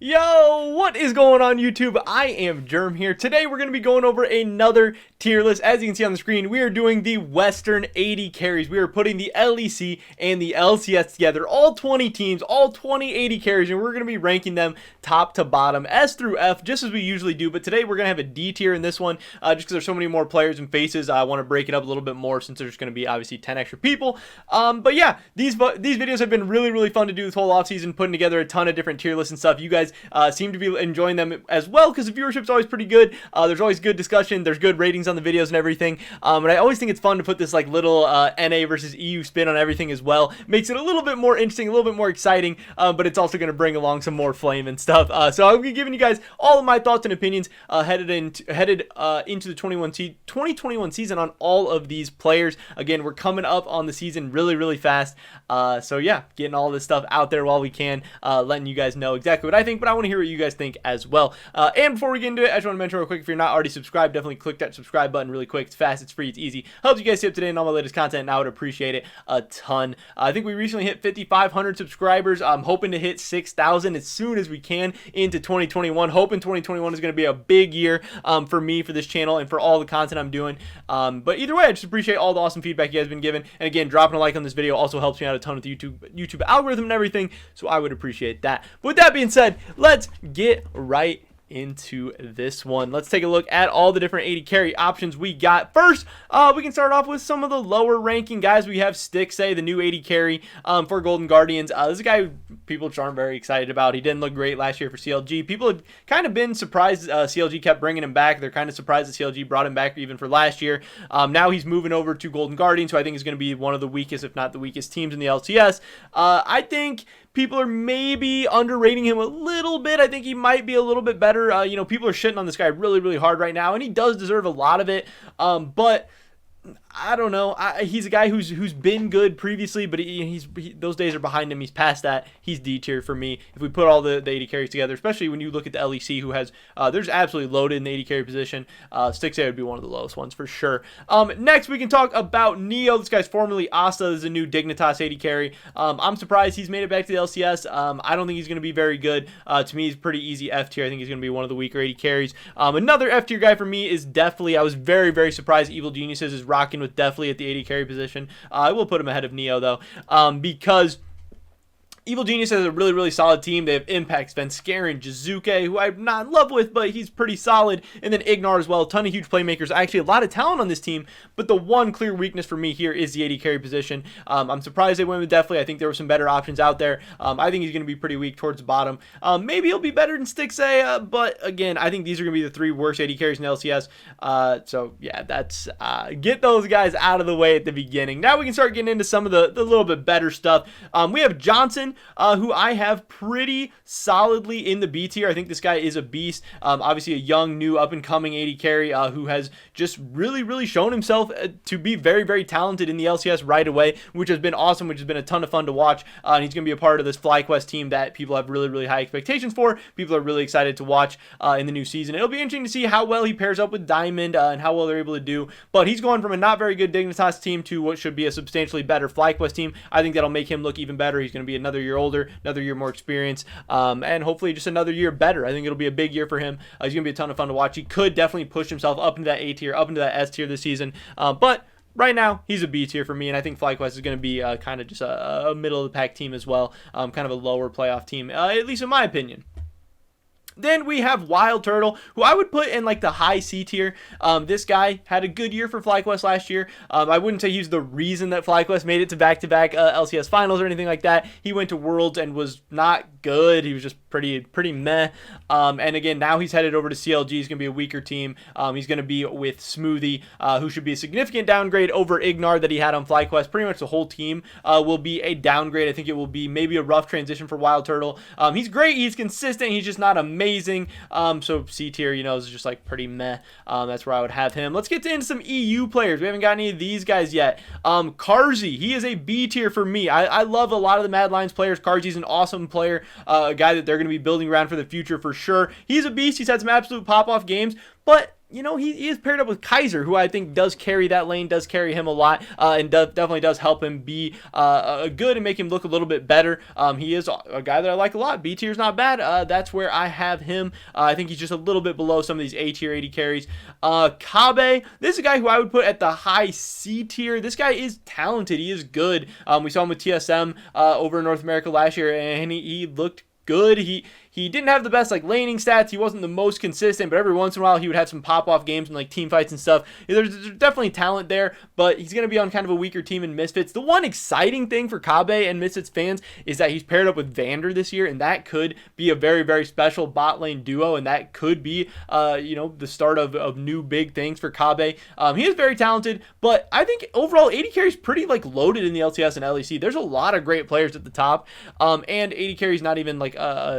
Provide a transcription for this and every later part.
Yo, what is going on YouTube? I am Germ here. Today we're going to be going over another tier list. As you can see on the screen, we are doing the Western AD carries. We are putting the LEC and the LCS together. All 20 teams, all 20 AD carries, and we're going to be ranking them top to bottom, S through F, just as we usually do. But today we're going to have a D tier in this one, just because there's so many more players and faces. I want to break it up a little bit more since there's going to be obviously 10 extra people. But yeah, these videos have been really fun to do this whole offseason, putting together a ton of different tier lists and stuff. You guys seem to be enjoying them as well because the viewership's always pretty good. There's always good discussion. There's good ratings on the videos and everything. And I always think it's fun to put this like little NA versus EU spin on everything as well. Makes it a little bit more interesting, a little bit more exciting, but it's also going to bring along some more flame and stuff. So I'll be giving you guys all of my thoughts and opinions headed into the 2021 season on all of these players. Again, we're coming up on the season really fast. So yeah, getting all this stuff out there while we can, letting you guys know exactly what I think, but I want to hear what you guys think as well. And before we get into it, I just want to mention real quick, if you're not already subscribed, definitely click that subscribe button really quick. It's fast, it's free, it's easy. Helps you guys stay up to date on all my latest content, and I would appreciate it a ton. I think we recently hit 5,500 subscribers. I'm hoping to hit 6,000 as soon as we can into 2021. Hoping 2021 is going to be a big year for me, for this channel, and for all the content I'm doing. But either way, I just appreciate all the awesome feedback you guys have been giving. And again, dropping a like on this video also helps me out a ton with the YouTube algorithm and everything, so I would appreciate that. But with that being said, let's get right into this one. Let's take a look at all the different AD carry options we got. First, we can start off with some of the lower ranking guys. We have Stixay, the new AD carry for Golden Guardians. This is a guy people aren't very excited about. He didn't look great last year for CLG. People had kind of been surprised CLG kept bringing him back. They're kind of surprised that CLG brought him back even for last year. Now he's moving over to Golden Guardians, who I think is going to be one of the weakest, if not the weakest teams in the LCS. I think people are maybe underrating him a little bit. I think he might be a little bit better. You know, people are shitting on this guy really hard right now, and he does deserve a lot of it. But I don't know. He's a guy who's been good previously, but those days are behind him. He's past that. He's D tier for me. If we put all the AD carries together, especially when you look at the LEC, who has there's absolutely loaded in the AD carry position. Stixay would be one of the lowest ones for sure. Next, we can talk about Neo. This guy's formerly Asta. This is a new Dignitas AD carry. I'm surprised he's made it back to the LCS. I don't think he's going to be very good. To me, he's pretty easy F tier. I think he's going to be one of the weaker AD carries. Another F tier guy for me is Deftly. I was very surprised Evil Geniuses is rocking with Deftly at the AD carry position. I will put him ahead of Neo though, because Evil Genius has a really solid team. They have Impact, Svenskeren, Jizuke, who I'm not in love with, but he's pretty solid. And then Ignar as well. A ton of huge playmakers. Actually, a lot of talent on this team, but the one clear weakness for me here is the AD carry position. I'm surprised they went with Deftly. I think there were some better options out there. I think he's going to be pretty weak towards the bottom. Maybe he'll be better than Stixay, but again, I think these are going to be the three worst AD carries in LCS. So yeah, that's get those guys out of the way at the beginning. Now we can start getting into some of the little bit better stuff. We have Johnson, who I have pretty solidly in the B tier. I think this guy is a beast. Obviously a young, new, up-and-coming AD carry who has just really shown himself to be very talented in the LCS right away, which has been awesome, which has been a ton of fun to watch. And he's going to be a part of this FlyQuest team that people have really high expectations for. People are really excited to watch in the new season. It'll be interesting to see how well he pairs up with Diamond and how well they're able to do. But he's going from a not very good Dignitas team to what should be a substantially better FlyQuest team. I think that'll make him look even better. He's going to be another year older, another year more experience, and hopefully just another year better. I think it'll be a big year for him. He's going to be a ton of fun to watch. He could definitely push himself up into that A tier, up into that S tier this season, but right now, he's a B tier for me, and I think FlyQuest is going to be kind of just a middle-of-the-pack team as well, kind of a lower playoff team, at least in my opinion. Then we have Wild Turtle, who I would put in like the high C tier. This guy had a good year for FlyQuest last year. I wouldn't say he's the reason that FlyQuest made it to back-to-back LCS finals or anything like that. He went to Worlds and was not good. He was just pretty meh. And again, now he's headed over to CLG. He's going to be a weaker team. He's going to be with Smoothie, who should be a significant downgrade over Ignar that he had on FlyQuest. Pretty much the whole team will be a downgrade. I think it will be maybe a rough transition for Wild Turtle. He's great. He's consistent. He's just not amazing. So C tier, you know, is just like pretty meh. That's where I would have him. Let's get into some EU players. We haven't got any of these guys yet. Carzzy, he is a B tier for me. I love a lot of the Mad Lions players. Carzzy's an awesome player, a guy that they're going to be building around for the future for sure. He's a beast. He's had some absolute pop-off games, but you know, he is paired up with Kaiser, who I think does carry that lane, does carry him a lot, and definitely does help him be good and make him look a little bit better. He is a guy that I like a lot. B tier is not bad. That's where I have him. I think he's just a little bit below some of these A tier AD carries. Kabe, this is a guy who I would put at the high C tier. This guy is talented. He is good. We saw him with TSM over in North America last year, and he looked good. He didn't have the best like laning stats. He wasn't the most consistent, but every once in a while he would have some pop-off games and like team fights and stuff. There's definitely talent there, but he's going to be on kind of a weaker team in Misfits. The one exciting thing for Kabe and Misfits fans is that he's paired up with Vander this year, and that could be a very, very special bot lane duo, and that could be, you know, the start of new big things for Kabe. He is very talented, but I think overall AD carry is pretty like loaded in the LCS and LEC. There's a lot of great players at the top, and AD carry is not even like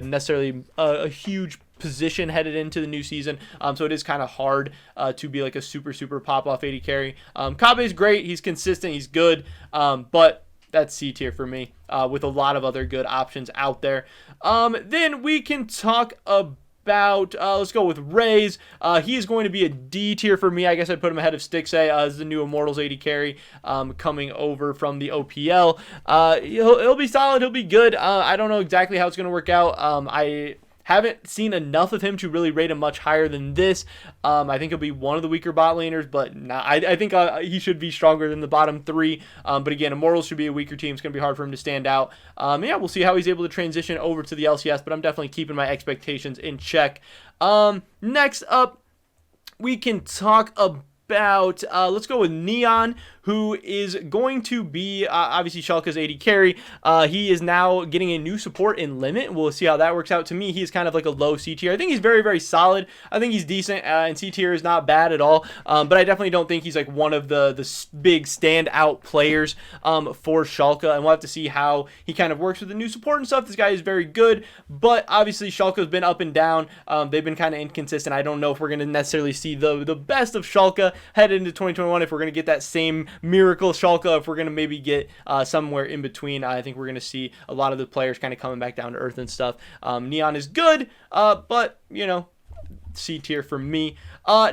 necessarily a huge position headed into the new season, so it is kind of hard to be like a super pop-off AD carry. Kabe is great, he's consistent, he's good, but that's C tier for me, with a lot of other good options out there. Then we can talk about let's go with Raze. He is going to be a D tier for me. I guess I'd put him ahead of Stixay as the new Immortals AD carry coming over from the OPL. He'll be solid, he'll be good. I don't know exactly how it's going to work out. I haven't seen enough of him to really rate him much higher than this. I think he'll be one of the weaker bot laners, but I think he should be stronger than the bottom three. But again, Immortals should be a weaker team. It's going to be hard for him to stand out. Yeah, we'll see how he's able to transition over to the LCS, but I'm definitely keeping my expectations in check. Next up, we can talk about, let's go with Neon, who is going to be obviously Schalke's AD carry. He is now getting a new support in Limit. We'll see how that works out. To me, he's kind of like a low C tier. I think he's very, very solid. I think he's decent, and C tier is not bad at all. But I definitely don't think he's like one of the big standout players for Schalke, and we'll have to see how he kind of works with the new support and stuff. This guy is very good, but obviously Schalke's been up and down. They've been kind of inconsistent. I don't know if we're going to necessarily see the best of Schalke headed into 2021, if we're going to get that same miracle Schalke, if we're going to maybe get somewhere in between. I think we're going to see a lot of the players kind of coming back down to earth and stuff. Neon is good, but, you know, C tier for me.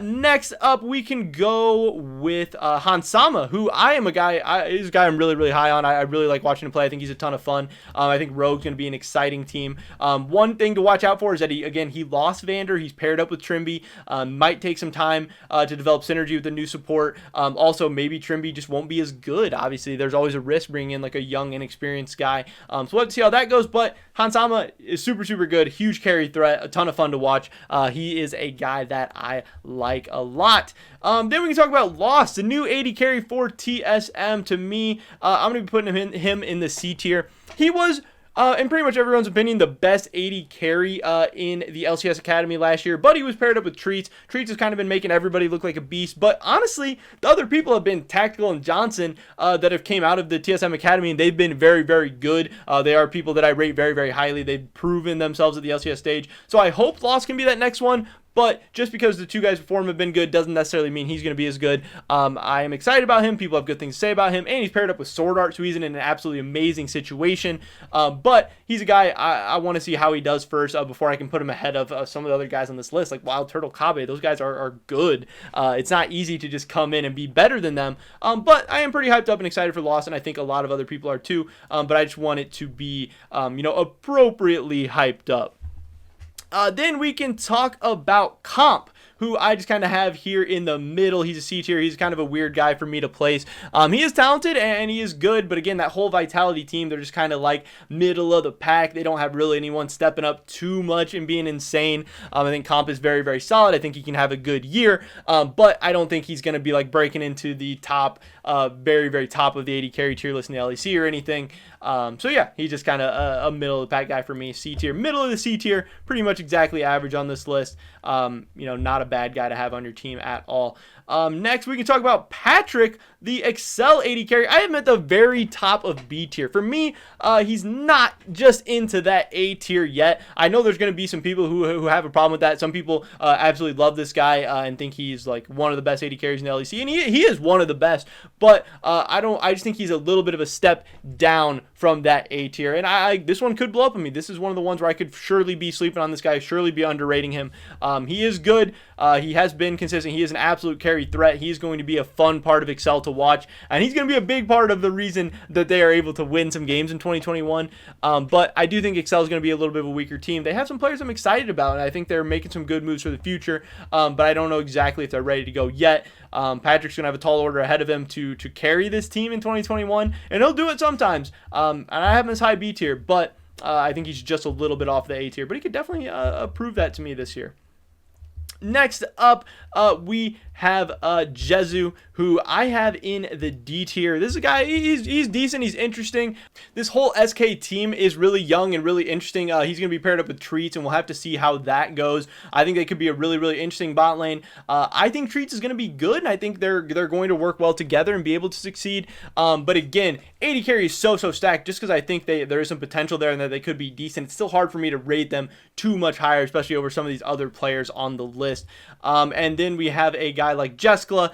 Next up, we can go with Hansama, who he's a guy I'm really, really high on. I really like watching him play. I think he's a ton of fun. I think Rogue's going to be an exciting team. One thing to watch out for is that he lost Vander. He's paired up with Trimby. Might take some time to develop synergy with the new support. Also, maybe Trimby just won't be as good. Obviously, there's always a risk bringing in like a young, inexperienced guy. So we'll have to see how that goes, but Hansama is super, super good. Huge carry threat. A ton of fun to watch. He is a guy that I like a lot. Then we can talk about Lost, the new AD carry for TSM. To me, I'm going to be putting him in the C tier. He was, in pretty much everyone's opinion, the best AD carry in the LCS Academy last year, but he was paired up with Treats. Treats has kind of been making everybody look like a beast, but honestly, the other people have been Tactical and Johnson that have came out of the TSM Academy, and they've been very, very good. They are people that I rate very, very highly. They've proven themselves at the LCS stage, so I hope Lost can be that next one. But just because the two guys before him have been good doesn't necessarily mean he's going to be as good. I am excited about him. People have good things to say about him. And he's paired up with Sword Art, so he's in an absolutely amazing situation. But he's a guy I want to see how he does first before I can put him ahead of some of the other guys on this list, like Wild Turtle, Kabe. Those guys are good. It's not easy to just come in and be better than them. But I am pretty hyped up and excited for Lost, and I think a lot of other people are too. But I just want it to be, appropriately hyped up. Then we can talk about Comp, who I just kind of have here in the middle. He's a C tier. He's kind of a weird guy for me to place. He is talented and he is good, but again, that whole Vitality team, they're just kind of like middle of the pack. They don't have really anyone stepping up too much and being insane. I think Comp is very, very solid. I think he can have a good year, but I don't think he's going to be like breaking into the top, very, very top of the AD carry tier list in the LEC or anything. So yeah, he's just kind of a middle of the pack guy for me. C tier, middle of the C tier, pretty much exactly average on this list. Not a bad guy to have on your team at all. Next, we can talk about Patrick, the Excel AD carry. I am at the very top of B tier. For me, he's not just into that A tier yet. I know there's going to be some people who have a problem with that. Some people absolutely love this guy and think he's like one of the best AD carries in the LEC, and he is one of the best. But I just think he's a little bit of a step down from that A tier. And this one could blow up on me. This is one of the ones where I could surely be sleeping on this guy, surely be underrating him. He is good. He has been consistent. He is an absolute carry threat. He's going to be a fun part of Excel to watch, and he's going to be a big part of the reason that they are able to win some games in 2021. But I do think Excel is going to be a little bit of a weaker team. They have some players I'm excited about, and I think they're making some good moves for the future, but I don't know exactly if they're ready to go yet. Patrick's going to have a tall order ahead of him to carry this team in 2021, and he'll do it sometimes. And I have him as high B tier, but I think he's just a little bit off the A tier, but he could definitely prove that to me this year. Next up, we have Jezu, who I have in the D tier. This is a guy, he's decent, he's interesting. This whole SK team is really young and really interesting. He's going to be paired up with Treats, and we'll have to see how that goes. I think they could be a really, really interesting bot lane. I think Treats is going to be good, and I think they're going to work well together and be able to succeed. But again, AD carry is so stacked just because I think there is some potential there and that they could be decent. It's still hard for me to rate them too much higher, especially over some of these other players on the list. And then we have a guy like Jeskla,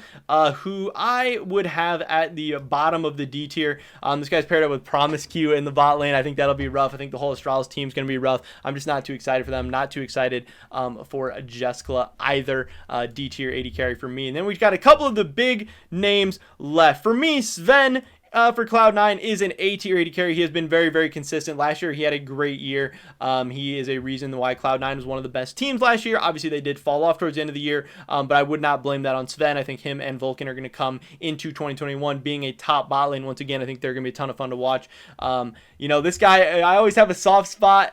who I would have at the bottom of the D tier. This guy's paired up with Promiscu in the bot lane. I think that'll be rough. I think the whole Astralis team is going to be rough. I'm just not too excited for them. Not too excited for Jeskla either. D tier AD carry for me. And then we've got a couple of the big names left. For me, Sven for Cloud9 is an A tier AD carry. He has been very, very consistent. Last year, he had a great year. He is a reason why Cloud9 was one of the best teams last year. Obviously, they did fall off towards the end of the year, but I would not blame that on Sven. I think him and Vulcan are going to come into 2021 being a top bot lane once again. I think they're going to be a ton of fun to watch. This guy, I always have a soft spot.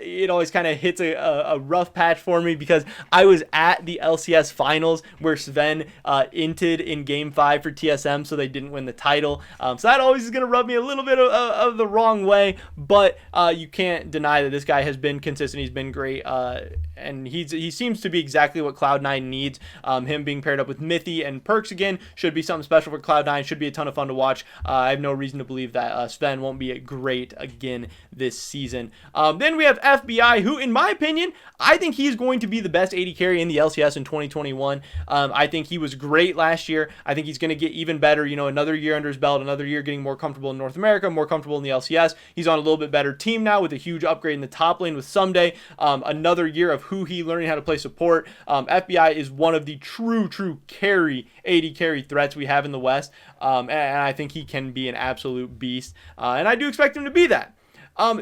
It always kind of hits a rough patch for me because I was at the LCS finals where Sven inted in Game 5 for TSM, so they didn't win the title. So that always is going to rub me a little bit of the wrong way, but you can't deny that this guy has been consistent. He's been great, and he seems to be exactly what Cloud9 needs. Him being paired up with Mithy and Perks again should be something special for Cloud9. Should be a ton of fun to watch. I have no reason to believe that Sven won't be great again this season. Then we have FBI, who, in my opinion, I think he's going to be the best AD carry in the LCS in 2021. I think he was great last year. I think he's going to get even better. Another year under his belt, another year getting more comfortable in North America, more comfortable in the LCS. He's on a little bit better team now with a huge upgrade in the top lane with Someday. Another year of he learning how to play support. FBI is one of the true carry AD carry threats we have in the West, and I think he can be an absolute beast, and I do expect him to be that.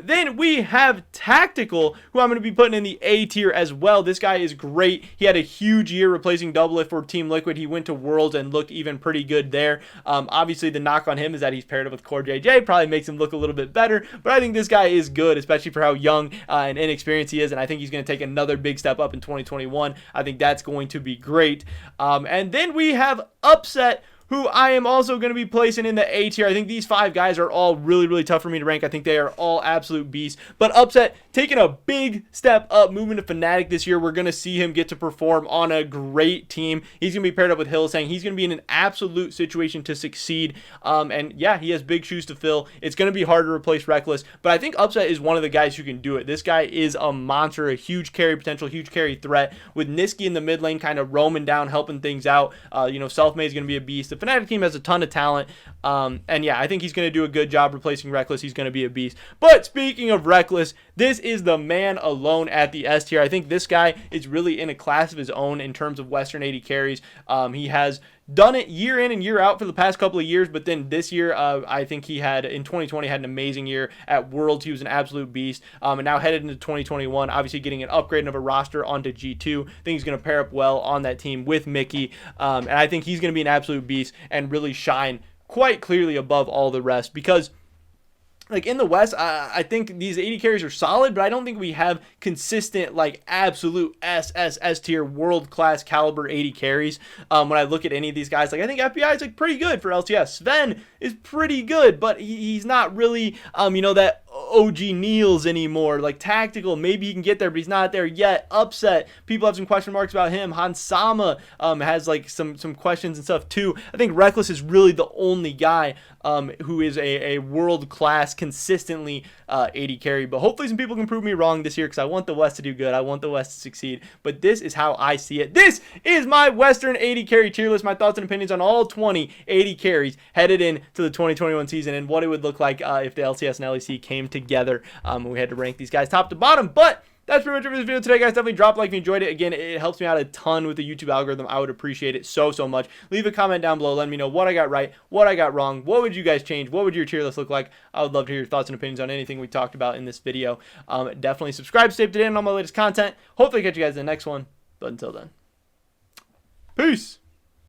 Then we have Tactical, who I'm going to be putting in the A tier as well. This guy is great. He had a huge year replacing Doublelift for Team Liquid. He went to Worlds and looked even pretty good there. Obviously, the knock on him is that he's paired up with Core JJ. Probably makes him look a little bit better, but I think this guy is good, especially for how young and inexperienced he is, and I think he's going to take another big step up in 2021. I think that's going to be great. And then we have Upset, who I am also going to be placing in the A tier. I think these 5 guys are all really tough for me to rank. I think they are all absolute beasts. But Upset taking a big step up, moving to Fnatic this year. We're going to see him get to perform on a great team. He's going to be paired up with Hillsang. He's going to be in an absolute situation to succeed. And yeah, he has big shoes to fill. It's going to be hard to replace Reckless, but I think Upset is one of the guys who can do it. This guy is a monster, a huge carry potential, huge carry threat. With Niski in the mid lane kind of roaming down, helping things out. Selfmade is going to be a beast. The Fnatic team has a ton of talent, and yeah, I think he's going to do a good job replacing Reckless. He's going to be a beast. But speaking of Reckless, this is the man alone at the S tier. I think this guy is really in a class of his own in terms of Western AD carries. He has done it year in and year out for the past couple of years, but then this year, I think he had, in 2020, had an amazing year at Worlds. He was an absolute beast, and now headed into 2021, obviously getting an upgrade of a roster onto G2. I think he's going to pair up well on that team with Mickey, and I think he's going to be an absolute beast and really shine quite clearly above all the rest, because in the West, I think these AD carries are solid, but I don't think we have consistent, absolute S tier, world-class caliber AD carries. When I look at any of these guys, I think FBI is pretty good for LCS. Sven is pretty good, but he's not really, that OG Neils anymore. Like tactical, maybe he can get there, but he's not there yet. Upset, people have some question marks about him. Hansama has like some questions and stuff too. I think Reckless is really the only guy who is a world-class, consistently AD carry. But hopefully some people can prove me wrong this year, because I want the West to do good. I want the West to succeed. But this is how I see it. This is my Western AD carry tier list. My thoughts and opinions on all 20 AD carries headed into the 2021 season, and what it would look like if the LCS and LEC came together. We had to rank these guys top to bottom. But that's pretty much it for this video today, guys. Definitely drop a like if you enjoyed it. Again, it helps me out a ton with the YouTube algorithm. I would appreciate it so much. Leave a comment down below. Let me know what I got right, what I got wrong. What would you guys change? What would your tier list look like? I would love to hear your thoughts and opinions on anything we talked about in this video. Definitely subscribe, stay up to date on all my latest content. Hopefully catch you guys in the next one. But until then, peace.